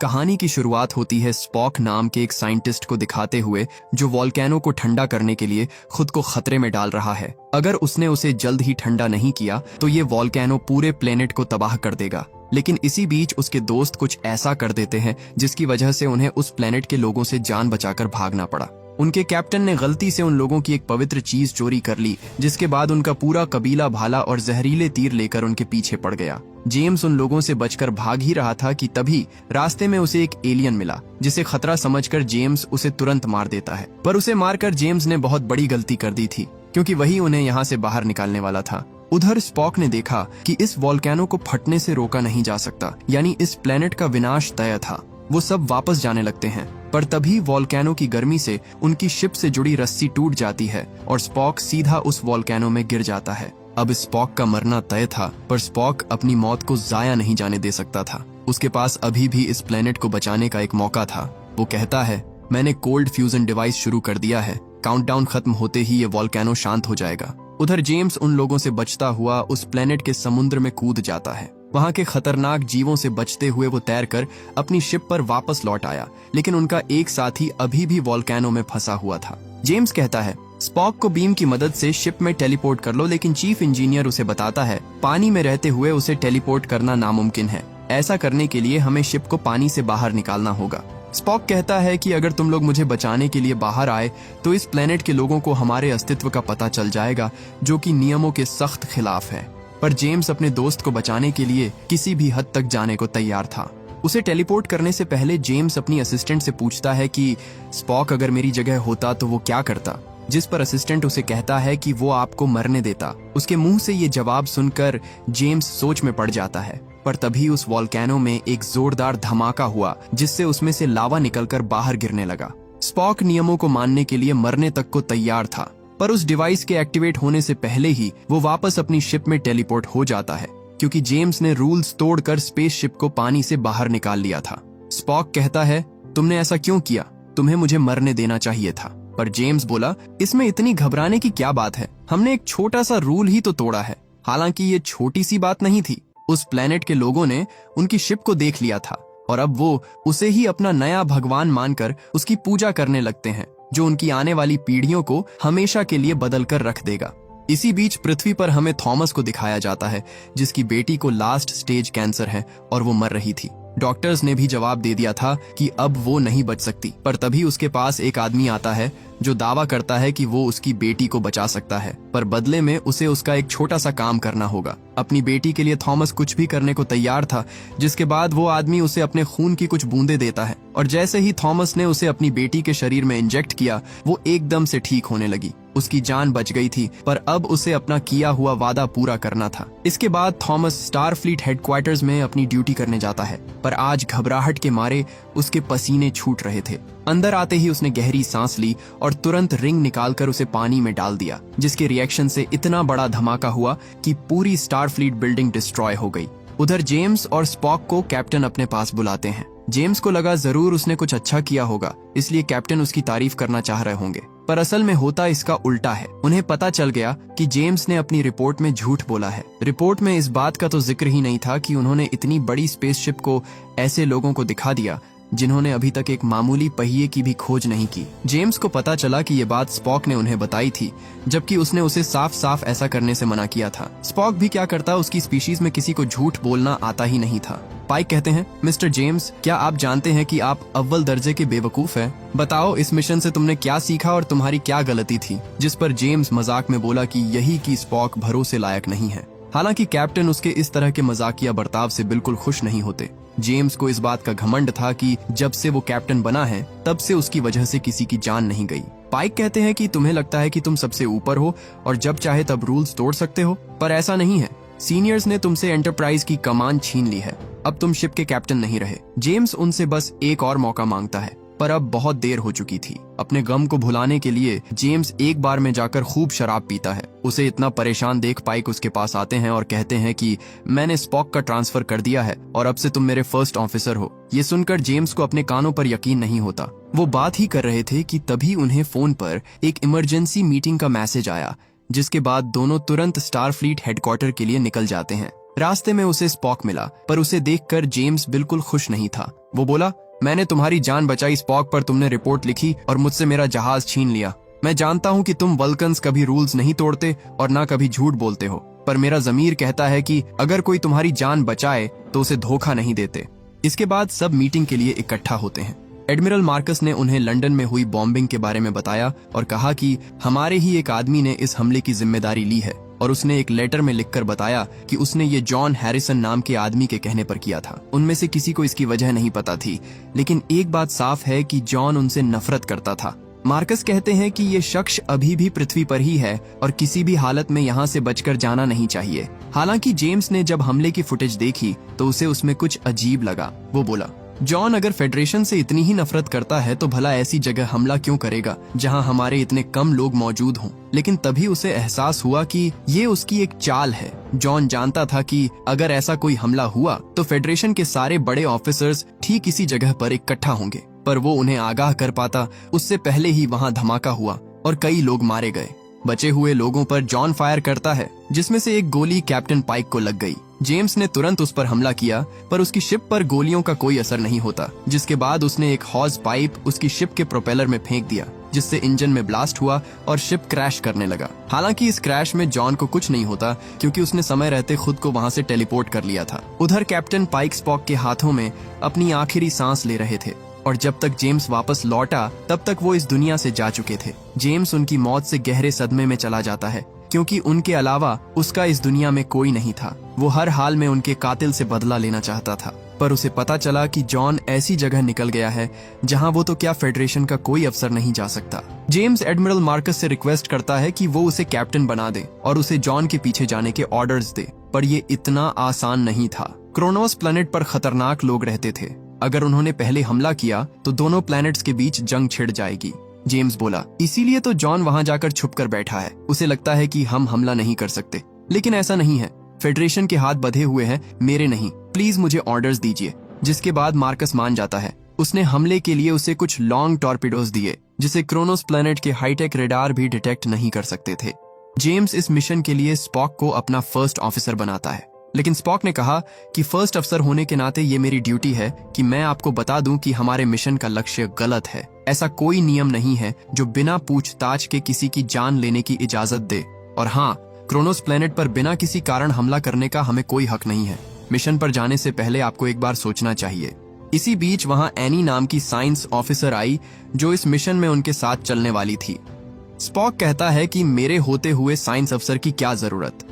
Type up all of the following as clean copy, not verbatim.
कहानी की शुरुआत होती है स्पॉक नाम के एक साइंटिस्ट को दिखाते हुए जो वोल्केनो को ठंडा करने के लिए खुद को खतरे में डाल रहा है। अगर उसने उसे जल्द ही ठंडा नहीं किया तो ये वोल्केनो पूरे प्लेनेट को तबाह कर देगा। लेकिन इसी बीच उसके दोस्त कुछ ऐसा कर देते हैं जिसकी वजह से उन्हें उस प्लेनेट के लोगों से जान बचाकर भागना पड़ा। उनके कैप्टन ने गलती से उन लोगों की एक पवित्र चीज चोरी कर ली, जिसके बाद उनका पूरा कबीला भाला और जहरीले तीर लेकर उनके पीछे पड़ गया। जेम्स उन लोगों से बचकर भाग ही रहा था कि तभी रास्ते में उसे एक एलियन मिला, जिसे खतरा समझकर जेम्स उसे तुरंत मार देता है। पर उसे मारकर जेम्स ने बहुत बड़ी गलती कर दी थी, क्योंकि वही उन्हें यहाँ से बाहर निकालने वाला था। उधर स्पॉक ने देखा कि इस वोल्केनो को फटने से रोका नहीं जा सकता, यानी इस प्लेनेट का विनाश तय था। वो सब वापस जाने लगते हैं, पर तभी वोल्केनो की गर्मी से उनकी शिप से जुड़ी रस्सी टूट जाती है और स्पॉक सीधा उस वोल्केनो में गिर जाता है। अब स्पॉक का मरना तय था, पर स्पॉक अपनी मौत को जाया नहीं जाने दे सकता था। उसके पास अभी भी इस प्लेनेट को बचाने का एक मौका था। वो कहता है, मैंने कोल्ड फ्यूजन डिवाइस शुरू कर दिया है, काउंटडाउन खत्म होते ही ये वोल्केनो शांत हो जाएगा। उधर जेम्स उन लोगों से बचता हुआ उस प्लेनेट के समुद्र में कूद जाता है। वहां के खतरनाक जीवों से बचते हुए वो तैरकर अपनी शिप पर वापस लौट आया, लेकिन उनका एक साथी अभी भी वोल्केनो में फंसा हुआ था। जेम्स कहता है, स्पॉक को बीम की मदद से शिप में टेलीपोर्ट कर लो, लेकिन चीफ इंजीनियर उसे बताता है पानी में रहते हुए उसे टेलीपोर्ट करना नामुमकिन है। ऐसा करने के लिए हमें शिप को पानी से बाहर निकालना होगा। स्पॉक कहता है कि अगर तुम लोग मुझे बचाने के लिए बाहर आए तो इस प्लेनेट के लोगों को हमारे अस्तित्व का पता चल जाएगा, जो कि नियमों के सख्त खिलाफ है। पर जेम्स अपने दोस्त को बचाने के लिए किसी भी हद तक जाने को तैयार था। उसे टेलीपोर्ट करने से पहले जेम्स अपनी असिस्टेंट से पूछता है कि स्पॉक अगर मेरी जगह होता तो वो क्या करता, जिस पर असिस्टेंट उसे कहता है कि वो आपको मरने देता। उसके मुंह से ये जवाब सुनकर जेम्स सोच में पड़ जाता है। पर तभी उस वोल्केनो में एक जोरदार धमाका हुआ, जिससे उसमें से लावा निकलकर बाहर गिरने लगा। स्पॉक नियमों को मानने के लिए मरने तक को तैयार था, पर उस डिवाइस के एक्टिवेट होने से पहले ही वो वापस अपनी शिप में टेलीपोर्ट हो जाता है, क्योंकि जेम्स ने रूल्स तोड़कर स्पेसशिप को पानी से बाहर निकाल लिया था। स्पॉक कहता है, तुमने ऐसा क्यों किया? तुम्हें मुझे मरने देना चाहिए था। पर जेम्स बोला, इसमें इतनी घबराने की क्या बात है? हमने एक छोटा सा रूल ही तो तोड़ा है। हालांकि ये छोटी सी बात नहीं थी। उस प्लेनेट के लोगों ने उनकी शिप को देख लिया था और अब वो उसे ही अपना नया भगवान मानकर उसकी पूजा करने लगते हैं, जो उनकी आने वाली पीढ़ियों को हमेशा के लिए बदल कर रख देगा। इसी बीच पृथ्वी पर हमें थॉमस को दिखाया जाता है, जिसकी बेटी को लास्ट स्टेज कैंसर है और वो मर रही थी। डॉक्टर्स ने भी जवाब दे दिया था कि अब वो नहीं बच सकती, पर तभी उसके पास एक आदमी आता है जो दावा करता है कि वो उसकी बेटी को बचा सकता है, पर बदले में उसे उसका एक छोटा सा काम करना होगा। अपनी बेटी के लिए थॉमस कुछ भी करने को तैयार था, जिसके बाद वो आदमी उसे अपने खून की कुछ बूंदें देता है और जैसे ही थॉमस ने उसे अपनी बेटी के शरीर में इंजेक्ट किया, वो एकदम से ठीक होने लगी। उसकी जान बच गई थी, पर अब उसे अपना किया हुआ वादा पूरा करना था। इसके बाद थॉमस स्टारफ्लीट हेडक्वार्टर्स में अपनी ड्यूटी करने जाता है, पर आज घबराहट के मारे उसके पसीने छूट रहे थे। अंदर आते ही उसने गहरी सांस ली और तुरंत रिंग निकालकर उसे पानी में डाल दिया, जिसके रिएक्शन से इतना बड़ा धमाका हुआ कि पूरी स्टारफ्लीट बिल्डिंग डिस्ट्रॉय हो गई। उधर जेम्स और स्पॉक को कैप्टन अपने पास बुलाते हैं। जेम्स को लगा जरूर उसने कुछ अच्छा किया होगा, इसलिए कैप्टन उसकी तारीफ करना चाह रहे होंगे, पर असल में होता इसका उल्टा है। उन्हें पता चल गया कि जेम्स ने अपनी रिपोर्ट में झूठ बोला है। रिपोर्ट में इस बात का तो जिक्र ही नहीं था कि उन्होंने इतनी बड़ी स्पेसशिप को ऐसे लोगों को दिखा दिया जिन्होंने अभी तक एक मामूली पहिए की भी खोज नहीं की। जेम्स को पता चला कि ये बात स्पॉक ने उन्हें बताई थी, जबकि उसने उसे साफ साफ ऐसा करने से मना किया था। स्पॉक भी क्या करता, उसकी स्पीशीज में किसी को झूठ बोलना आता ही नहीं था। पाइक कहते हैं, मिस्टर जेम्स, क्या आप जानते हैं कि आप अव्वल दर्जे के बेवकूफ हैं? बताओ, इस मिशन से तुमने क्या सीखा और तुम्हारी क्या गलती थी? जिस पर जेम्स मजाक में बोला कि यही कि स्पॉक भरोसे लायक नहीं है। हालांकि कैप्टन उसके इस तरह के मजाकिया बर्ताव से बिल्कुल खुश नहीं होते। जेम्स को इस बात का घमंड था कि जब से वो कैप्टन बना है, तब से उसकी वजह से किसी की जान नहीं गई। पाइक कहते हैं कि तुम्हें लगता है कि तुम सबसे ऊपर हो और जब चाहे तब रूल्स तोड़ सकते हो, पर ऐसा नहीं है। सीनियर्स ने तुमसे एंटरप्राइज की कमान छीन ली है। अब तुम शिप के कैप्टन नहीं रहे। जेम्स उनसे बस एक और मौका मांगता है, पर अब बहुत देर हो चुकी थी। अपने गम को भुलाने के लिए जेम्स एक बार में जाकर खूब शराब पीता है। उसे इतना परेशान देख पाइक उसके पास आते हैं और कहते हैं कि मैंने स्पॉक का ट्रांसफर कर दिया है और अब से तुम मेरे फर्स्ट ऑफिसर हो। ये सुनकर जेम्स को अपने कानों पर यकीन नहीं होता। वो बात ही कर रहे थे कि तभी उन्हें फोन पर एक इमरजेंसी मीटिंग का मैसेज आया, जिसके बाद दोनों तुरंत स्टारफ्लीट हेडक्वार्टर के लिए निकल जाते हैं। रास्ते में उसे स्पॉक मिला, पर उसे देखकर जेम्स बिल्कुल खुश नहीं था। वो बोला, मैंने तुम्हारी जान बचाई स्पॉक, पर तुमने रिपोर्ट लिखी और मुझसे मेरा जहाज छीन लिया। मैं जानता हूँ कि तुम वल्कन्स कभी रूल्स नहीं तोड़ते और ना कभी झूठ बोलते हो, पर मेरा ज़मीर कहता है कि अगर कोई तुम्हारी जान बचाए तो उसे धोखा नहीं देते। इसके बाद सब मीटिंग के लिए इकट्ठा होते हैं। एडमिरल मार्कस ने उन्हें लंदन में हुई बॉम्बिंग के बारे में बताया और कहा कि हमारे ही एक आदमी ने इस हमले की जिम्मेदारी ली है, और उसने एक लेटर में लिखकर बताया कि उसने ये जॉन हैरिसन नाम के आदमी के कहने पर किया था। उनमें से किसी को इसकी वजह नहीं पता थी, लेकिन एक बात साफ है कि जॉन उनसे नफरत करता था। मार्कस कहते हैं कि ये शख्स अभी भी पृथ्वी पर ही है और किसी भी हालत में यहाँ से बचकर जाना नहीं चाहिए। हालांकि जेम्स ने जब हमले की फुटेज देखी तो उसे उसमें कुछ अजीब लगा। वो बोला, जॉन अगर फेडरेशन से इतनी ही नफरत करता है तो भला ऐसी जगह हमला क्यों करेगा जहां हमारे इतने कम लोग मौजूद हों। लेकिन तभी उसे एहसास हुआ कि ये उसकी एक चाल है। जॉन जानता था कि अगर ऐसा कोई हमला हुआ तो फेडरेशन के सारे बड़े ऑफिसर्स ठीक इसी जगह पर इकट्ठा होंगे, पर वो उन्हें आगाह कर पाता उससे पहले ही वहां धमाका हुआ और कई लोग मारे गए। बचे हुए लोगों पर जॉन फायर करता है, जिसमें से एक गोली कैप्टन पाइक को लग गई। जेम्स ने तुरंत उस पर हमला किया, पर उसकी शिप पर गोलियों का कोई असर नहीं होता, जिसके बाद उसने एक हॉज पाइप उसकी शिप के प्रोपेलर में फेंक दिया, जिससे इंजन में ब्लास्ट हुआ और शिप क्रैश करने लगा। हालांकि इस क्रैश में जॉन को कुछ नहीं होता, क्योंकि उसने समय रहते खुद को वहां से टेलीपोर्ट कर लिया था। उधर कैप्टन पाइक स्पॉक के हाथों में अपनी आखिरी सांस ले रहे थे, और जब तक जेम्स वापस लौटा तब तक वो इस दुनिया से जा चुके थे। जेम्स उनकी मौत से गहरे सदमे में चला जाता है, क्योंकि उनके अलावा उसका इस दुनिया में कोई नहीं था। वो हर हाल में उनके कातिल से बदला लेना चाहता था, पर उसे पता चला कि जॉन ऐसी जगह निकल गया है जहां वो तो क्या फेडरेशन का कोई अफसर नहीं जा सकता। जेम्स एडमिरल मार्कस से रिक्वेस्ट करता है कि वो उसे कैप्टन बना दे और उसे जॉन के पीछे जाने के ऑर्डर्स दे, पर ये इतना आसान नहीं था। क्रोनोस प्लेनेट पर खतरनाक लोग रहते थे। अगर उन्होंने पहले हमला किया तो दोनों प्लैनेट्स के बीच जंग छिड़ जाएगी। जेम्स बोला, इसीलिए तो जॉन वहां जाकर छुप कर बैठा है। उसे लगता है कि हम हमला नहीं कर सकते, लेकिन ऐसा नहीं है। फेडरेशन के हाथ बंधे हुए हैं, मेरे नहीं। प्लीज मुझे ऑर्डर्स दीजिए। जिसके बाद मार्कस मान जाता है। उसने हमले के लिए उसे कुछ लॉन्ग टॉर्पिडोज दिए, जिसे क्रोनोस प्लेनेट के हाईटेक रेडार भी डिटेक्ट नहीं कर सकते थे। जेम्स इस मिशन के लिए स्पॉक को अपना फर्स्ट ऑफिसर बनाता है, लेकिन स्पॉक ने कहा कि फर्स्ट अफसर होने के नाते ये मेरी ड्यूटी है कि मैं आपको बता दूं कि हमारे मिशन का लक्ष्य गलत है। ऐसा कोई नियम नहीं है जो बिना पूछताछ के किसी की जान लेने की इजाजत दे। और हाँ, क्रोनोस प्लेनेट पर बिना किसी कारण हमला करने का हमें कोई हक नहीं है। मिशन पर जाने से पहले आपको एक बार सोचना चाहिए। इसी बीच वहां एनी नाम की साइंस ऑफिसर आई, जो इस मिशन में उनके साथ चलने वाली थी। स्पॉक कहता है कि मेरे होते हुए साइंस अफसर की क्या जरूरत,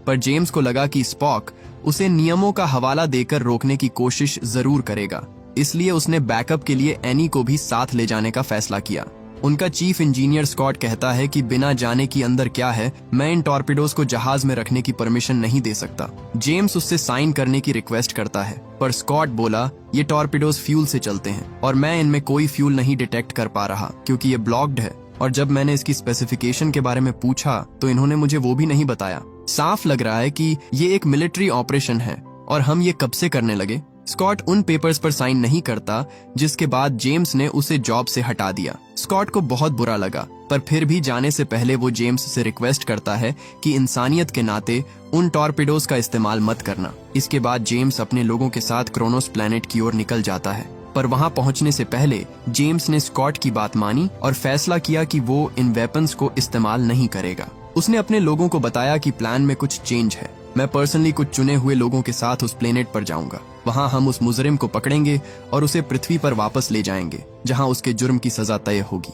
पर जेम्स को लगा कि स्पॉक उसे नियमों का हवाला देकर रोकने की कोशिश जरूर करेगा, इसलिए उसने बैकअप के लिए एनी को भी साथ ले जाने का फैसला किया। उनका चीफ इंजीनियर स्कॉट कहता है कि बिना जाने की अंदर क्या है, मैं इन टॉर्पिडोज को जहाज में रखने की परमिशन नहीं दे सकता। जेम्स उससे साइन करने की रिक्वेस्ट करता है, पर स्कॉट बोला, ये टॉर्पिडोज फ्यूल से चलते हैं और मैं इनमें कोई फ्यूल नहीं डिटेक्ट कर पा रहा क्योंकि ये ब्लॉक्ड है। और जब मैंने इसकी स्पेसिफिकेशन के बारे में पूछा तो इन्होंने मुझे वो भी नहीं बताया। साफ लग रहा है कि ये एक मिलिट्री ऑपरेशन है और हम ये कब से करने लगे। स्कॉट उन पेपर्स पर साइन नहीं करता, जिसके बाद जेम्स ने उसे जॉब से हटा दिया। स्कॉट को बहुत बुरा लगा, पर फिर भी जाने से पहले वो जेम्स से रिक्वेस्ट करता है कि इंसानियत के नाते उन टॉर्पिडोज का इस्तेमाल मत करना। इसके बाद जेम्स अपने लोगों के साथ क्रोनोस प्लैनेट की ओर निकल जाता है, पर वहां पहुंचने से पहले जेम्स ने स्कॉट की बात मानी और फैसला किया कि वो इन वेपन्स को इस्तेमाल नहीं करेगा। उसने अपने लोगों को बताया कि प्लान में कुछ चेंज है। मैं पर्सनली कुछ चुने हुए लोगों के साथ उस प्लेनेट पर जाऊंगा। वहां हम उस मुजरिम को पकड़ेंगे और उसे पृथ्वी पर वापस ले जाएंगे, जहां उसके जुर्म की सजा तय होगी।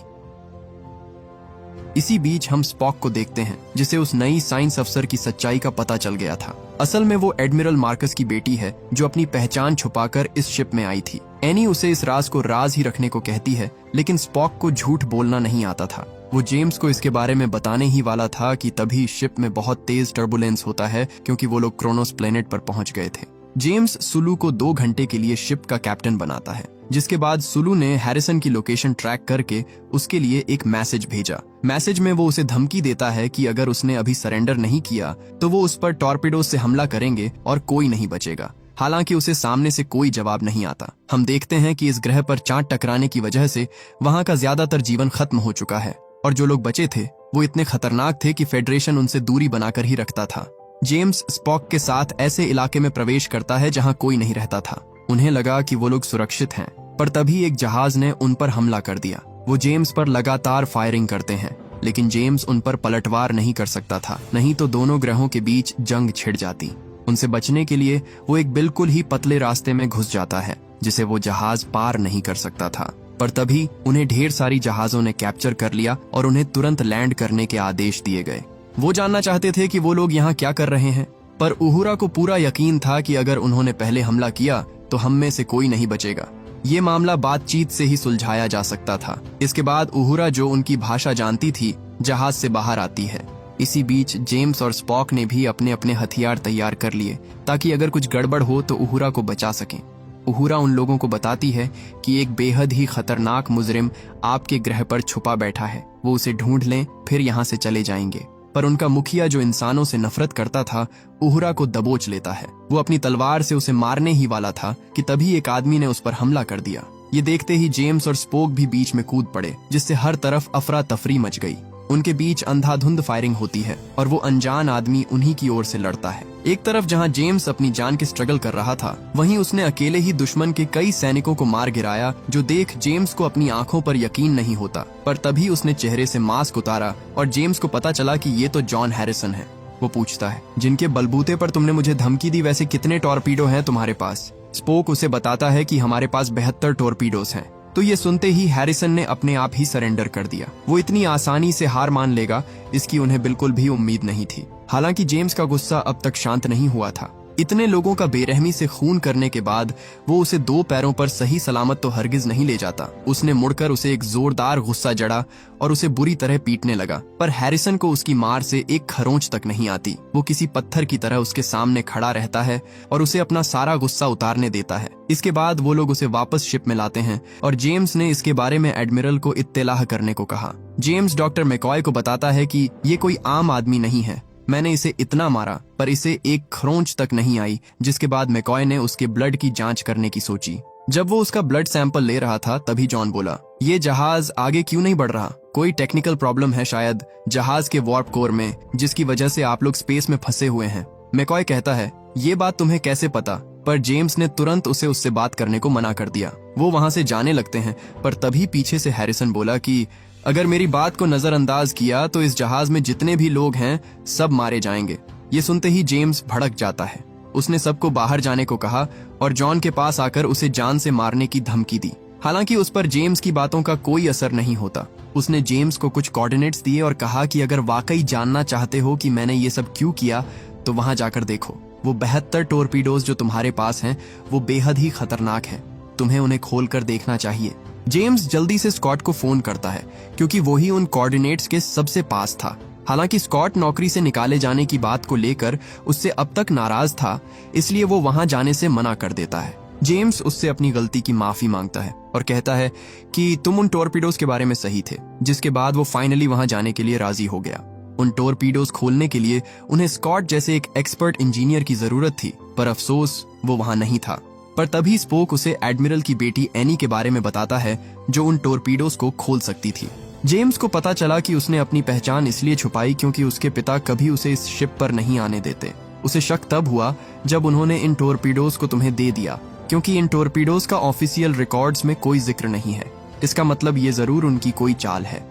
इसी बीच हम स्पॉक को देखते हैं, जिसे उस नई साइंस अफसर की सच्चाई का पता चल गया था। असल में वो एडमिरल मार्कस की बेटी है, जो अपनी पहचान छुपाकर इस शिप में आई थी। एनी उसे इस राज को राज ही रखने को कहती है, लेकिन स्पॉक को झूठ बोलना नहीं आता था। वो जेम्स को इसके बारे में बताने ही वाला था कि तभी शिप में बहुत तेज टर्बुलेंस होता है, क्योंकि वो लोग क्रोनोस प्लेनेट पर पहुंच गए थे। जेम्स सुलू को 2 घंटे के लिए शिप का कैप्टन बनाता है, जिसके बाद सुलू ने हैरिसन की लोकेशन ट्रैक करके उसके लिए एक मैसेज भेजा। मैसेज में वो उसे धमकी देता है कि अगर उसने अभी सरेंडर नहीं किया तो वो उस पर टॉर्पिडो से हमला करेंगे और कोई नहीं बचेगा। हालांकि उसे सामने से कोई जवाब नहीं आता। हम देखते हैं कि इस ग्रह पर चांद टकराने की वजह से वहां का ज्यादातर जीवन खत्म हो चुका है, और जो लोग बचे थे वो इतने खतरनाक थे कि फेडरेशन उनसे दूरी बनाकर ही रखता था। जेम्स स्पॉक के साथ ऐसे इलाके में प्रवेश करता है जहां कोई नहीं रहता था। उन्हें लगा कि वो लोग सुरक्षित हैं, पर तभी एक जहाज ने उन पर हमला कर दिया। वो जेम्स पर लगातार फायरिंग करते हैं, लेकिन जेम्स उन पर पलटवार नहीं कर सकता था, नहीं तो दोनों ग्रहों के बीच जंग छिड़ जाती। उनसे बचने के लिए वो एक बिल्कुल ही पतले रास्ते में घुस जाता है जिसे वो जहाज पार नहीं कर सकता था। पर तभी उन्हें ढेर सारी जहाजों ने कैप्चर कर लिया और उन्हें तुरंत लैंड करने के आदेश दिए गए। वो जानना चाहते थे कि वो लोग यहाँ क्या कर रहे हैं, पर उहुरा को पूरा यकीन था कि अगर उन्होंने पहले हमला किया तो हम में से कोई नहीं बचेगा। ये मामला बातचीत से ही सुलझाया जा सकता था। इसके बाद उहुरा, जो उनकी भाषा जानती थी, जहाज से बाहर आती है। इसी बीच जेम्स और स्पॉक ने भी अपने अपने हथियार तैयार कर लिए ताकि अगर कुछ गड़बड़ हो तो उहुरा को बचा सकें। उहुरा उन लोगों को बताती है कि एक बेहद ही खतरनाक मुजरिम आपके ग्रह पर छुपा बैठा है, वो उसे ढूंढ लें, फिर यहाँ से चले जाएंगे। पर उनका मुखिया, जो इंसानों से नफरत करता था, उहुरा को दबोच लेता है। वो अपनी तलवार से उसे मारने ही वाला था कि तभी एक आदमी ने उस पर हमला कर दिया। ये देखते ही जेम्स और स्पोक भी बीच में कूद पड़े, जिससे हर तरफ अफरा तफरी मच गई। उनके बीच अंधाधुंध फायरिंग होती है और वो अनजान आदमी उन्हीं की ओर से लड़ता है। एक तरफ जहां जेम्स अपनी जान की स्ट्रगल कर रहा था, वहीं उसने अकेले ही दुश्मन के कई सैनिकों को मार गिराया, जो देख जेम्स को अपनी आंखों पर यकीन नहीं होता। पर तभी उसने चेहरे से मास्क उतारा और जेम्स को पता चला कि ये तो जॉन हैरिसन है। वो पूछता है, जिनके बलबूते पर तुमने मुझे धमकी दी, वैसे कितने टॉर्पीडो हैं तुम्हारे पास? स्पोक उसे बताता है कि हमारे पास 72 टॉर्पीडोस हैं। तो ये सुनते ही हैरिसन ने अपने आप ही सरेंडर कर दिया। वो इतनी आसानी से हार मान लेगा, इसकी उन्हें बिल्कुल भी उम्मीद नहीं थी। हालांकि जेम्स का गुस्सा अब तक शांत नहीं हुआ था। इतने लोगों का बेरहमी से खून करने के बाद वो उसे 2 पैरों पर सही सलामत तो हरगिज नहीं ले जाता। उसने मुड़कर उसे एक जोरदार गुस्सा जड़ा और उसे बुरी तरह पीटने लगा। पर हैरिसन को उसकी मार से एक खरोंच तक नहीं आती। वो किसी पत्थर की तरह उसके सामने खड़ा रहता है और उसे अपना सारा गुस्सा उतारने देता है। इसके बाद वो लोग उसे वापस शिप में लाते हैं और जेम्स ने इसके बारे में एडमिरल को इत्तेलाह करने को कहा। जेम्स डॉक्टर मैकॉय को बताता है कि ये कोई आम आदमी नहीं है। मैंने इसे इतना मारा पर इसे एक खरोंच तक नहीं आई। जिसके बाद मैकॉय ने उसके ब्लड की जांच करने की सोची। जब वो उसका ब्लड सैंपल ले रहा था, तभी जॉन बोला, ये जहाज आगे क्यों नहीं बढ़ रहा? कोई टेक्निकल प्रॉब्लम है शायद जहाज के वार्प कोर में, जिसकी वजह से आप लोग स्पेस में फंसे हुए हैं। मैकॉय कहता है, ये बात तुम्हें कैसे पता? पर जेम्स ने तुरंत उसे उससे बात करने को मना कर दिया। वो वहां से जाने लगते हैं, पर तभी पीछे से हैरिसन बोला कि अगर मेरी बात को नजरअंदाज किया तो इस जहाज में जितने भी लोग हैं सब मारे जाएंगे। ये सुनते ही जेम्स भड़क जाता है। उसने सबको बाहर जाने को कहा और जॉन के पास आकर उसे जान से मारने की धमकी दी। हालांकि उस पर जेम्स की बातों का कोई असर नहीं होता। उसने जेम्स को कुछ कोऑर्डिनेट्स दिए और कहा कि अगर वाकई जानना चाहते हो कि मैंने ये सब क्यों किया तो वहां जाकर देखो। वो 72 टॉर्पीडोज जो तुम्हारे पास हैं वो बेहद ही खतरनाक है, तुम्हें उन्हें खोलकर देखना चाहिए। जेम्स जल्दी से स्कॉट को फोन करता है क्योंकि वो ही उन कोऑर्डिनेट्स के सबसे पास था। हालांकि स्कॉट नौकरी से निकाले जाने की बात को लेकर उससे अब तक नाराज था, इसलिए वो वहां जाने से मना कर देता है। जेम्स उससे अपनी गलती की माफी मांगता है और कहता है कि तुम उन टॉर्पीडोज के बारे में सही थे। जिसके बाद वो फाइनली वहां जाने के लिए राजी हो गया। उन टॉर्पीडोज खोलने के लिए उन्हें स्कॉट जैसे एक एक्सपर्ट इंजीनियर की जरूरत थी, पर अफसोस वो वहां नहीं था। पर तभी स्पोक उसे एडमिरल की बेटी एनी के बारे में बताता है जो उन टॉर्पीडोज को खोल सकती थी। जेम्स को पता चला कि उसने अपनी पहचान इसलिए छुपाई क्योंकि उसके पिता कभी उसे इस शिप पर नहीं आने देते। उसे शक तब हुआ जब उन्होंने इन टॉर्पीडोज को तुम्हें दे दिया, क्योंकि इन टॉर्पीडोज का ऑफिशियल रिकॉर्ड्स में कोई जिक्र नहीं है। इसका मतलब ये जरूर उनकी कोई चाल है।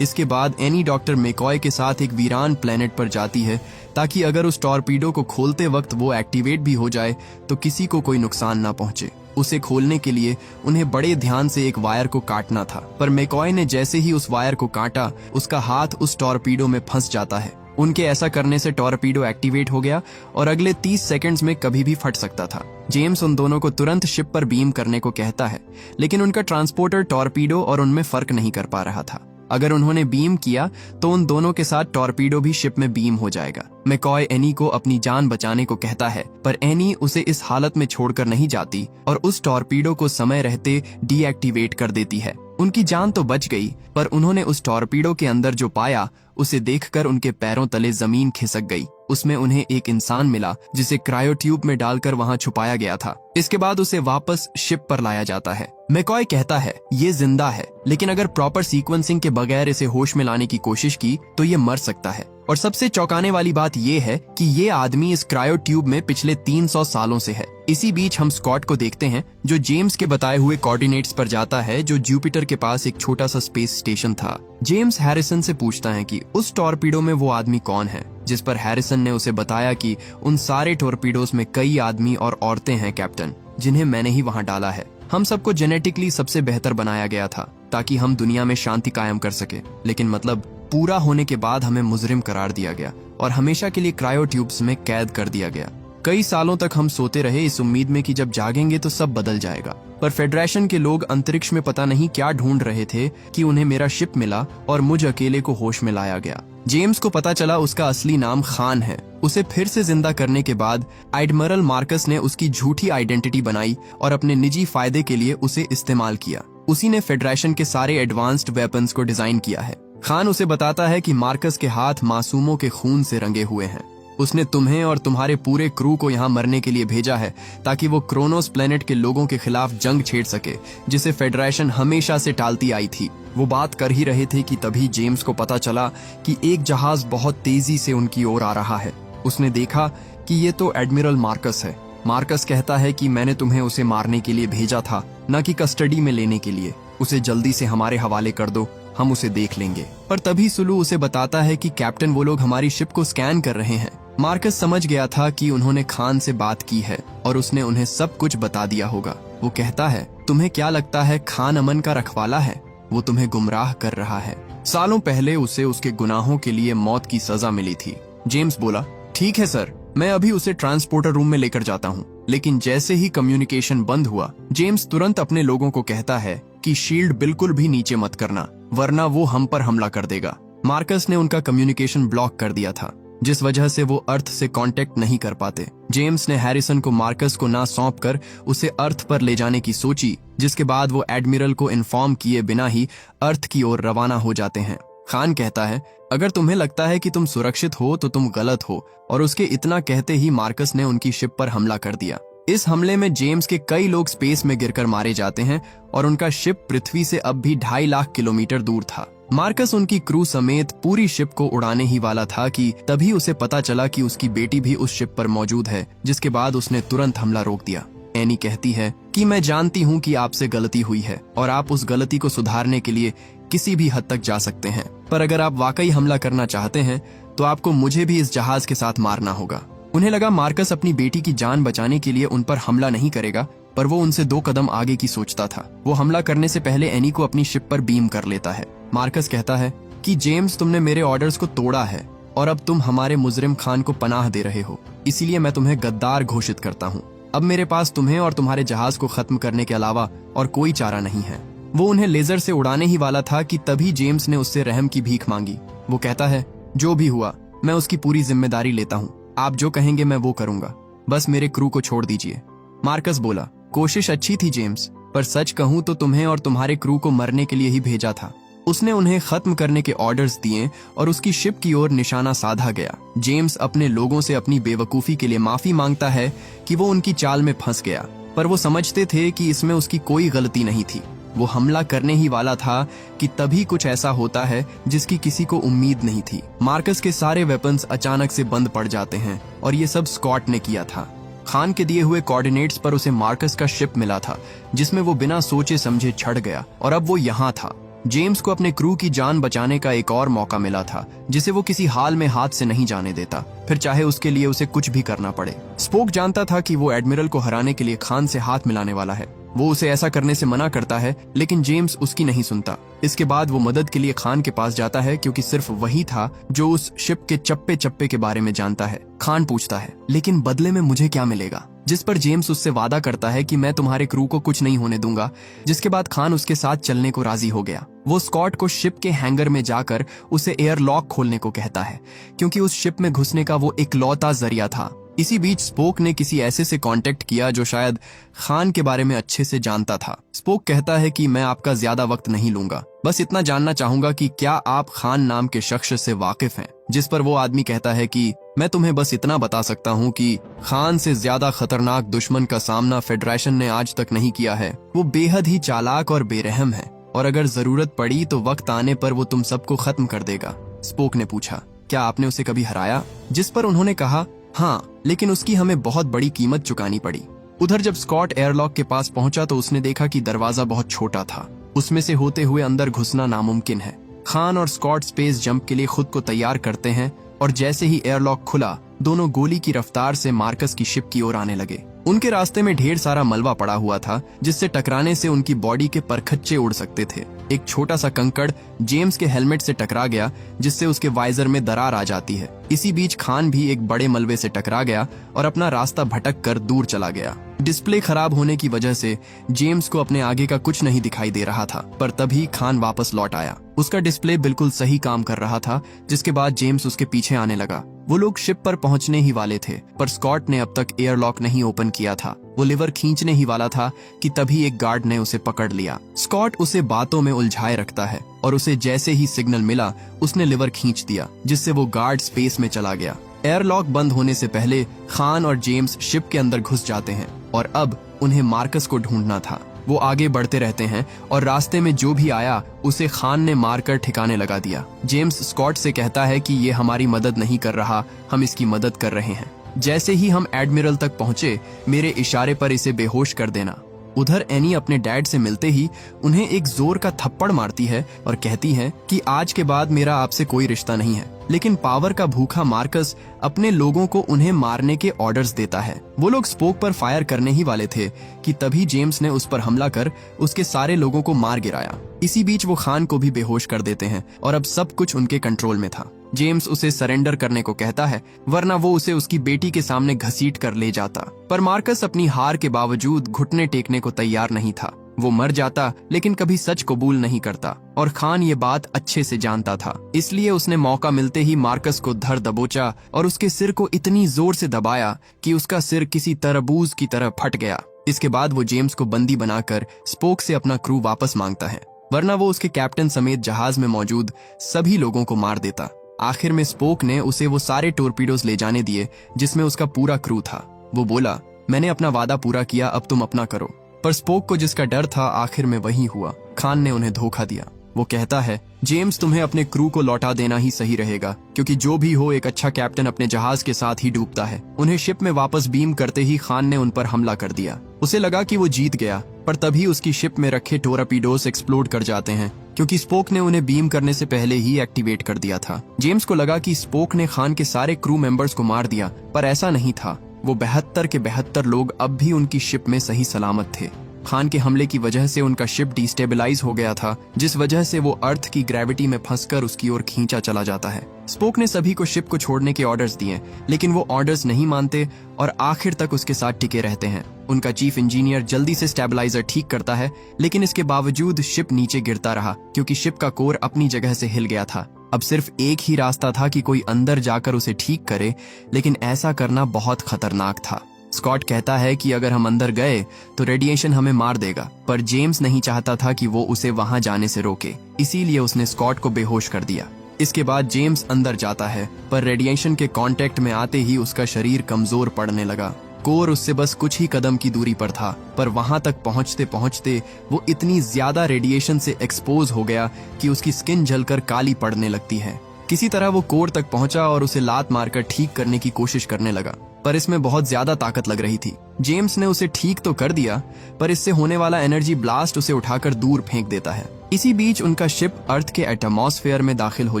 इसके बाद एनी डॉक्टर मैकॉय के साथ एक वीरान प्लेनेट पर जाती है ताकि अगर उस टॉर्पीडो को खोलते वक्त वो एक्टिवेट भी हो जाए तो किसी को कोई नुकसान ना पहुंचे। उसे खोलने के लिए उन्हें बड़े ध्यान से एक वायर को काटना था, पर मैकॉय ने जैसे ही उस वायर को काटा उसका हाथ उस टॉर्पीडो में फंस जाता है। उनके ऐसा करने से टॉर्पीडो एक्टिवेट हो गया और अगले 30 सेकंड्स में कभी भी फट सकता था। जेम्स उन दोनों को तुरंत शिप पर बीम करने को कहता है, लेकिन उनका ट्रांसपोर्टर टॉर्पीडो और उनमें फर्क नहीं कर पा रहा था। अगर उन्होंने बीम किया तो उन दोनों के साथ टॉर्पीडो भी शिप में बीम हो जाएगा। मैकॉय एनी को अपनी जान बचाने को कहता है, पर एनी उसे इस हालत में छोड़कर नहीं जाती और उस टॉर्पीडो को समय रहते डीएक्टिवेट कर देती है। उनकी जान तो बच गई, पर उन्होंने उस टॉर्पीडो के अंदर जो पाया उसे देखकर उनके पैरों तले जमीन खिसक गई। उसमें उन्हें एक इंसान मिला जिसे क्रायो ट्यूब में डालकर वहां छुपाया गया था। इसके बाद उसे वापस शिप पर लाया जाता है। मैकॉय कहता है ये जिंदा है, लेकिन अगर प्रॉपर सीक्वेंसिंग के बगैर इसे होश में लाने की कोशिश की तो ये मर सकता है। और सबसे चौंकाने वाली बात ये है कि ये आदमी इस क्रायो ट्यूब में पिछले 300 सालों से है। इसी बीच हम स्कॉट को देखते हैं जो जेम्स के बताए हुए कोऑर्डिनेट्स पर जाता है, जो जुपिटर के पास एक छोटा सा स्पेस स्टेशन था। जेम्स हैरिसन से पूछता है कि उस टॉर्पीडो में वो आदमी कौन है, जिस पर हैरिसन ने उसे बताया कि उन सारे टॉर्पीडोज में कई आदमी और औरतें हैं कैप्टन, जिन्हें मैंने ही वहां डाला है। हम सबको जेनेटिकली सबसे बेहतर बनाया गया था ताकि हम दुनिया में शांति कायम कर सके, लेकिन मतलब पूरा होने के बाद हमें मुजरिम करार दिया गया और हमेशा के लिए क्रायो ट्यूब्स में कैद कर दिया गया। कई सालों तक हम सोते रहे इस उम्मीद में कि जब जागेंगे तो सब बदल जाएगा, पर फेडरेशन के लोग अंतरिक्ष में पता नहीं क्या ढूंढ रहे थे कि उन्हें मेरा शिप मिला और मुझ अकेले को होश में लाया गया। जेम्स को पता चला उसका असली नाम खान है। उसे फिर से जिंदा करने के बाद एडमिरल मार्कस ने उसकी झूठी आइडेंटिटी बनाई और अपने निजी फायदे के लिए उसे इस्तेमाल किया। उसी ने फेडरेशन के सारे एडवांस्ड वेपन्स को डिजाइन किया है। खान उसे बताता है कि मार्कस के हाथ मासूमों के खून से रंगे हुए हैं। उसने तुम्हें और तुम्हारे पूरे क्रू को यहाँ मरने के लिए भेजा है ताकि वो क्रोनोस प्लेनेट के लोगों के खिलाफ जंग छेड़ सके, जिसे फेडरेशन हमेशा से टालती आई थी। वो बात कर ही रहे थे कि तभी जेम्स को पता चला कि एक जहाज बहुत तेजी से उनकी ओर आ रहा है। उसने देखा कि ये तो एडमिरल मार्कस है। मार्कस कहता है कि मैंने तुम्हें उसे मारने के लिए भेजा था, न कि कस्टडी में लेने के लिए। उसे जल्दी से हमारे हवाले कर दो, हम उसे देख लेंगे। पर तभी सुलू उसे बताता है कि कैप्टन वो लोग हमारी शिप को स्कैन कर रहे हैं। मार्कस समझ गया था कि उन्होंने खान से बात की है और उसने उन्हें सब कुछ बता दिया होगा। वो कहता है, तुम्हें क्या लगता है खान अमन का रखवाला है? वो तुम्हें गुमराह कर रहा है। सालों पहले उसे उसके गुनाहों के लिए मौत की सजा मिली थी। जेम्स बोला, ठीक है सर, मैं अभी उसे ट्रांसपोर्टर रूम में लेकर जाता हूँ। लेकिन जैसे ही कम्युनिकेशन बंद हुआ, जेम्स तुरंत अपने लोगों को कहता है कि शील्ड बिल्कुल भी नीचे मत करना, वरना वो हम पर हमला कर देगा। मार्कस ने उनका कम्युनिकेशन ब्लॉक कर दिया था, जिस वजह से वो अर्थ से कांटेक्ट नहीं कर पाते। जेम्स ने हैरिसन को मार्कस को ना सौंप कर उसे अर्थ पर ले जाने की सोची, जिसके बाद वो एडमिरल को इन्फॉर्म किए बिना ही अर्थ की ओर रवाना हो जाते हैं। खान कहता है, अगर तुम्हें लगता है कि तुम सुरक्षित हो तो तुम गलत हो, और उसके इतना कहते ही मार्कस ने उनकी शिप पर हमला कर दिया। इस हमले में जेम्स के कई लोग स्पेस में गिरकर मारे जाते हैं और उनका शिप पृथ्वी से अब भी 2.5 लाख किलोमीटर दूर था। मार्कस उनकी क्रू समेत पूरी शिप को उड़ाने ही वाला था कि तभी उसे पता चला कि उसकी बेटी भी उस शिप पर मौजूद है, जिसके बाद उसने तुरंत हमला रोक दिया। एनी कहती है कि मैं जानती हूँ कि आपसे गलती हुई है और आप उस गलती को सुधारने के लिए किसी भी हद तक जा सकते हैं, पर अगर आप वाकई हमला करना चाहते हैं तो आपको मुझे भी इस जहाज के साथ मारना होगा। उन्हें लगा मार्कस अपनी बेटी की जान बचाने के लिए उन पर हमला नहीं करेगा, पर वो उनसे 2 कदम आगे की सोचता था। वो हमला करने से पहले एनी को अपनी शिप पर बीम कर लेता है। मार्कस कहता है कि जेम्स, तुमने मेरे ऑर्डर्स को तोड़ा है और अब तुम हमारे मुजरिम खान को पनाह दे रहे हो, इसीलिए मैं तुम्हें गद्दार घोषित करता हूँ। अब मेरे पास तुम्हें और तुम्हारे जहाज को खत्म करने के अलावा और कोई चारा नहीं है। वो उन्हें लेजर से उड़ाने ही वाला था कि तभी जेम्स ने उससे रहम की भीख मांगी। वो कहता है, जो भी हुआ मैं उसकी पूरी जिम्मेदारी लेता हूँ, आप जो कहेंगे मैं वो करूंगा, बस मेरे क्रू को छोड़ दीजिए। मार्कस बोला, कोशिश अच्छी थी जेम्स, पर सच कहूं तो तुम्हें और तुम्हारे क्रू को मरने के लिए ही भेजा था। उसने उन्हें खत्म करने के ऑर्डर्स दिए और उसकी शिप की ओर निशाना साधा गया। जेम्स अपने लोगों से अपनी बेवकूफी के लिए माफी मांगता है कि वो उनकी चाल में फंस गया, पर वो समझते थे कि इसमें उसकी कोई गलती नहीं थी। वो हमला करने ही वाला था कि तभी कुछ ऐसा होता है जिसकी किसी को उम्मीद नहीं थी। मार्कस के सारे वेपन्स अचानक से बंद पड़ जाते हैं और ये सब स्कॉट ने किया था। खान के दिए हुए कोऑर्डिनेट्स पर उसे मार्कस का शिप मिला था, जिसमें वो बिना सोचे समझे चढ़ गया और अब वो यहाँ था। जेम्स को अपने क्रू की जान बचाने का एक और मौका मिला था, जिसे वो किसी हाल में हाथ से नहीं जाने देता, फिर चाहे उसके लिए उसे कुछ भी करना पड़े। स्पोक जानता था कि वो एडमिरल को हराने के लिए खान से हाथ मिलाने वाला है। वो उसे ऐसा करने से मना करता है, लेकिन जेम्स उसकी नहीं सुनता। इसके बाद वो मदद के लिए खान के पास जाता है, क्योंकि सिर्फ वही था जो उस शिप के चप्पे चप्पे के बारे में जानता है। खान पूछता है, लेकिन बदले में मुझे क्या मिलेगा? जिस पर जेम्स उससे वादा करता है कि मैं तुम्हारे क्रू को कुछ नहीं होने दूंगा, जिसके बाद खान उसके साथ चलने को राजी हो गया। वो स्कॉट को शिप के हैंगर में जाकर उसे एयर लॉक खोलने को कहता है, क्योंकि उस शिप में घुसने का वो इकलौता जरिया था। इसी बीच स्पोक ने किसी ऐसे से कांटेक्ट किया जो शायद खान के बारे में अच्छे से जानता था। स्पोक कहता है कि मैं आपका ज्यादा वक्त नहीं लूंगा, बस इतना जानना चाहूंगा कि क्या आप खान नाम के शख्स से वाकिफ हैं? जिस पर वो आदमी कहता है कि मैं तुम्हें बस इतना बता सकता हूँ कि खान से ज्यादा खतरनाक दुश्मन का सामना फेडरेशन ने आज तक नहीं किया है। वो बेहद ही चालाक और बेरहम है, और अगर जरूरत पड़ी तो वक्त आने पर वो तुम सबको खत्म कर देगा। स्पोक ने पूछा, क्या आपने उसे कभी हराया? जिस पर उन्होंने कहा, हाँ, लेकिन उसकी हमें बहुत बड़ी कीमत चुकानी पड़ी। उधर जब स्कॉट एयरलॉक के पास पहुंचा तो उसने देखा कि दरवाजा बहुत छोटा था, उसमें से होते हुए अंदर घुसना नामुमकिन है। खान और स्कॉट स्पेस जंप के लिए खुद को तैयार करते हैं और जैसे ही एयरलॉक खुला, दोनों गोली की रफ्तार से मार्कस की शिप की ओर आने लगे। उनके रास्ते में ढेर सारा मलबा पड़ा हुआ था, जिससे टकराने से उनकी बॉडी के परखच्चे उड़ सकते थे। एक छोटा सा कंकड़ जेम्स के हेलमेट से टकरा गया, जिससे उसके वाइजर में दरार आ जाती है। इसी बीच खान भी एक बड़े मलबे से टकरा गया और अपना रास्ता भटक कर दूर चला गया। डिस्प्ले खराब होने की वजह से जेम्स को अपने आगे का कुछ नहीं दिखाई दे रहा था, पर तभी खान वापस लौट आया। उसका डिस्प्ले बिल्कुल सही काम कर रहा था, जिसके बाद जेम्स उसके पीछे आने लगा। वो लोग शिप पर पहुंचने ही वाले थे, पर स्कॉट ने अब तक एयरलॉक नहीं ओपन किया था। वो लिवर खींचने ही वाला था कि तभी एक गार्ड ने उसे पकड़ लिया। स्कॉट उसे बातों में उलझाए रखता है और उसे जैसे ही सिग्नल मिला, उसने लिवर खींच दिया, जिससे वो गार्ड स्पेस में चला गया। एयरलॉक बंद होने से पहले खान और जेम्स शिप के अंदर घुस जाते हैं और अब उन्हें मार्कस को ढूंढना था। वो आगे बढ़ते रहते हैं और रास्ते में जो भी आया उसे खान ने मारकर ठिकाने लगा दिया। जेम्स स्कॉट से कहता है कि ये हमारी मदद नहीं कर रहा, हम इसकी मदद कर रहे हैं। जैसे ही हम एडमिरल तक पहुंचे, मेरे इशारे पर इसे बेहोश कर देना। उधर एनी अपने डैड से मिलते ही उन्हें एक जोर का थप्पड़ मारती है और कहती है कि आज के बाद मेरा आपसे कोई रिश्ता नहीं है। लेकिन पावर का भूखा मार्कस अपने लोगों को उन्हें मारने के ऑर्डर्स देता है। वो लोग स्पोक पर फायर करने ही वाले थे कि तभी जेम्स ने उस पर हमला कर उसके सारे लोगों को मार गिराया। इसी बीच वो खान को भी बेहोश कर देते हैं और अब सब कुछ उनके कंट्रोल में था। जेम्स उसे सरेंडर करने को कहता है, वरना वो उसे उसकी बेटी के सामने घसीट कर ले जाता। पर मार्कस अपनी हार के बावजूद घुटने टेकने को तैयार नहीं था। वो मर जाता, लेकिन कभी सच कबूल नहीं करता और खान ये बात अच्छे से जानता था। इसलिए उसने मौका मिलते ही मार्कस को धर दबोचा और उसके सिर को इतनी जोर से दबाया कि उसका सिर किसी तरबूज की तरह फट गया। इसके बाद वो जेम्स को बंदी बनाकर स्पोक से अपना क्रू वापस मांगता है, वरना वो उसके कैप्टन समेत जहाज में मौजूद सभी लोगों को मार देता। आखिर में स्पोक ने उसे वो सारे टोरपीडोज ले जाने दिए जिसमें उसका पूरा क्रू था। वो बोला, मैंने अपना वादा पूरा किया, अब तुम अपना करो। पर स्पोक को जिसका डर था, आखिर में वही हुआ। खान ने उन्हें धोखा दिया। वो कहता है, जेम्स, तुम्हें अपने क्रू को लौटा देना ही सही रहेगा, क्योंकि जो भी हो, एक अच्छा कैप्टन अपने जहाज के साथ ही डूबता है। उन्हें शिप में वापस बीम करते ही खान ने उन पर हमला कर दिया। उसे लगा कि वो जीत गया, पर तभी उसकी शिप में रखे टोरपीडोस एक्सप्लोड कर जाते हैं, क्योंकि स्पोक ने उन्हें बीम करने से पहले ही एक्टिवेट कर दिया था। जेम्स को लगा कि स्पोक ने खान के सारे क्रू मेंबर्स को मार दिया, पर ऐसा नहीं था। वो 72 के 72 लोग अब भी उनकी शिप में सही सलामत थे। खान के हमले की वजह से उनका शिप डिस्टेबलाइज हो गया था, जिस वजह से वो अर्थ की ग्रेविटी में फंसकर उसकी ओर खींचा चला जाता है। स्पोक ने सभी को शिप को छोड़ने के ऑर्डर्स दिए, लेकिन वो ऑर्डर्स नहीं मानते और आखिर तक उसके साथ टिके रहते हैं। उनका चीफ इंजीनियर जल्दी से स्टेबलाइजर ठीक करता है, लेकिन इसके बावजूद शिप नीचे गिरता रहा, क्योंकि शिप का कोर अपनी जगह से हिल गया था। अब सिर्फ एक ही रास्ता था कि कोई अंदर जाकर उसे ठीक करे, लेकिन ऐसा करना बहुत खतरनाक था। स्कॉट कहता है कि अगर हम अंदर गए तो रेडिएशन हमें मार देगा, पर जेम्स नहीं चाहता था कि वो उसे वहां जाने से रोके, इसीलिए उसने स्कॉट को बेहोश कर दिया। इसके बाद जेम्स अंदर जाता है, पर रेडिएशन के कांटेक्ट में आते ही उसका शरीर कमजोर पड़ने लगा। कोर उससे बस कुछ ही कदम की दूरी पर था, पर वहां तक पहुंचते पहुंचते वो इतनी ज्यादा रेडिएशन से एक्सपोज हो गया कि उसकी स्किन जलकर काली पड़ने लगती है। किसी तरह वो कोर तक पहुंचा और उसे लात मारकर ठीक करने की कोशिश करने लगा, पर इसमें बहुत ज्यादा ताकत लग रही थी। जेम्स ने उसे ठीक तो कर दिया, पर इससे होने वाला एनर्जी ब्लास्ट उसे उठाकर दूर फेंक देता है। इसी बीच उनका शिप अर्थ के एटमॉस्फेयर में दाखिल हो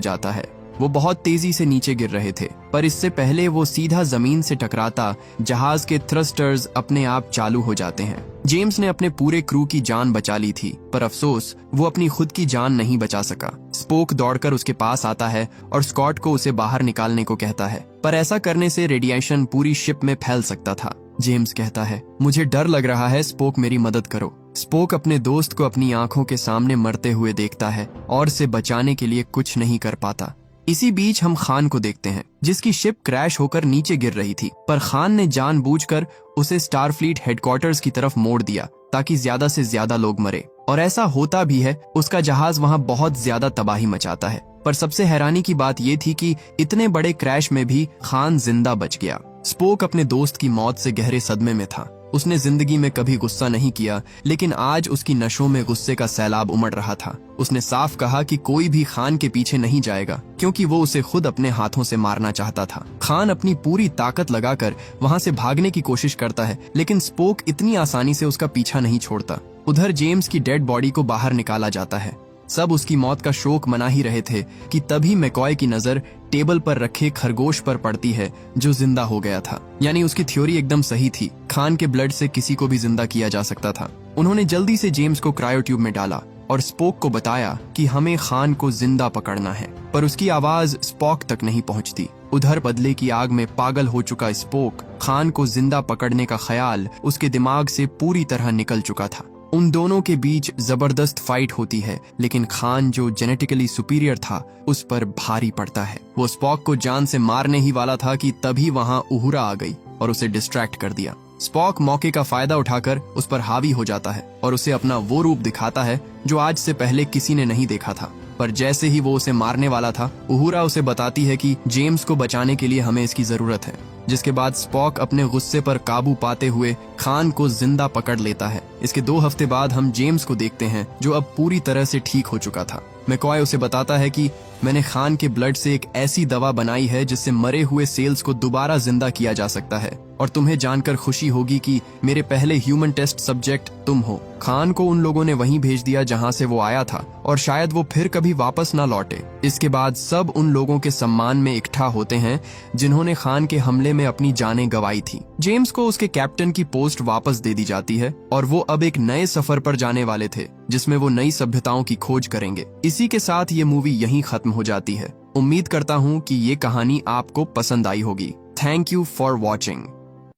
जाता है। वो बहुत तेजी से नीचे गिर रहे थे, पर इससे पहले वो सीधा जमीन से टकराता जहाज के थ्रस्टर्स अपने आप चालू हो जाते हैं। जेम्स ने अपने पूरे क्रू की जान बचा ली थी, पर अफसोस वो अपनी खुद की जान नहीं बचा सका। स्पोक दौड़कर उसके पास आता है और स्कॉट को उसे बाहर निकालने को कहता है, पर ऐसा करने से रेडिएशन पूरी शिप में फैल सकता था। जेम्स कहता है, मुझे डर लग रहा है, स्पोक मेरी मदद करो। स्पोक अपने दोस्त को अपनी आंखों के सामने मरते हुए देखता है और उसे बचाने के लिए कुछ नहीं कर पाता। इसी बीच हम खान को देखते हैं, जिसकी शिप क्रैश होकर नीचे गिर रही थी, पर खान ने जानबूझकर उसे स्टारफ्लीट हेडक्वार्टर्स की तरफ मोड़ दिया ताकि ज्यादा से ज्यादा लोग मरे, और ऐसा होता भी है। उसका जहाज वहां बहुत ज्यादा तबाही मचाता है, पर सबसे हैरानी की बात यह थी कि इतने बड़े क्रैश में भी खान जिंदा बच गया। स्पोक अपने दोस्त की मौत से गहरे सदमे में था। उसने जिंदगी में कभी गुस्सा नहीं किया, लेकिन आज उसकी नशों में गुस्से का सैलाब उमड़ रहा था। उसने साफ कहा कि कोई भी खान के पीछे नहीं जाएगा, क्योंकि वो उसे खुद अपने हाथों से मारना चाहता था। खान अपनी पूरी ताकत लगाकर वहां से भागने की कोशिश करता है, लेकिन स्पोक इतनी आसानी से उसका पीछा नहीं छोड़ता। उधर जेम्स की डेड बॉडी को बाहर निकाला जाता है। सब उसकी मौत का शोक मना ही रहे थे कि तभी मैकॉय की नजर टेबल पर रखे खरगोश पर पड़ती है, जो जिंदा हो गया था। यानी उसकी थ्योरी एकदम सही थी, खान के ब्लड से किसी को भी जिंदा किया जा सकता था। उन्होंने जल्दी से जेम्स को क्रायोट्यूब में डाला और स्पोक को बताया कि हमें खान को जिंदा पकड़ना है, पर उसकी आवाज स्पोक तक नहीं पहुंचती। उधर बदले की आग में पागल हो चुका स्पोक खान को जिंदा पकड़ने का ख्याल उसके दिमाग से पूरी तरह निकल चुका था। उन दोनों के बीच जबरदस्त फाइट होती है, लेकिन खान जो जेनेटिकली सुपीरियर था उस पर भारी पड़ता है। वो स्पॉक को जान से मारने ही वाला था कि तभी वहां उहुरा आ गई और उसे डिस्ट्रैक्ट कर दिया। स्पॉक मौके का फायदा उठाकर उस पर हावी हो जाता है और उसे अपना वो रूप दिखाता है जो आज से पहले किसी ने नहीं देखा था। पर जैसे ही वो उसे मारने वाला था, उहुरा उसे बताती है कि जेम्स को बचाने के लिए हमें इसकी जरूरत है। जिसके बाद स्पॉक अपने गुस्से पर काबू पाते हुए खान को जिंदा पकड़ लेता है। इसके 2 हफ्ते बाद हम जेम्स को देखते हैं, जो अब पूरी तरह से ठीक हो चुका था। मैकॉय उसे बताता है कि मैंने खान के ब्लड से एक ऐसी दवा बनाई है जिससे मरे हुए सेल्स को दोबारा जिंदा किया जा सकता है, और तुम्हें जानकर खुशी होगी कि मेरे पहले ह्यूमन टेस्ट सब्जेक्ट तुम हो। खान को उन लोगों ने वहीं भेज दिया जहां से वो आया था, और शायद वो फिर कभी वापस ना लौटे। इसके बाद सब उन लोगों के सम्मान में इकट्ठा होते हैं जिन्होंने खान के हमले में अपनी जानें गंवाई थी। जेम्स को उसके कैप्टन की पोस्ट वापस दे दी जाती है और वो अब एक नए सफर पर जाने वाले थे, जिसमें वो नई सभ्यताओं की खोज करेंगे। इसी के साथ ये मूवी यहीं खत्म हो जाती है। उम्मीद करता हूँ कि ये कहानी आपको पसंद आई होगी। Thank you for watching.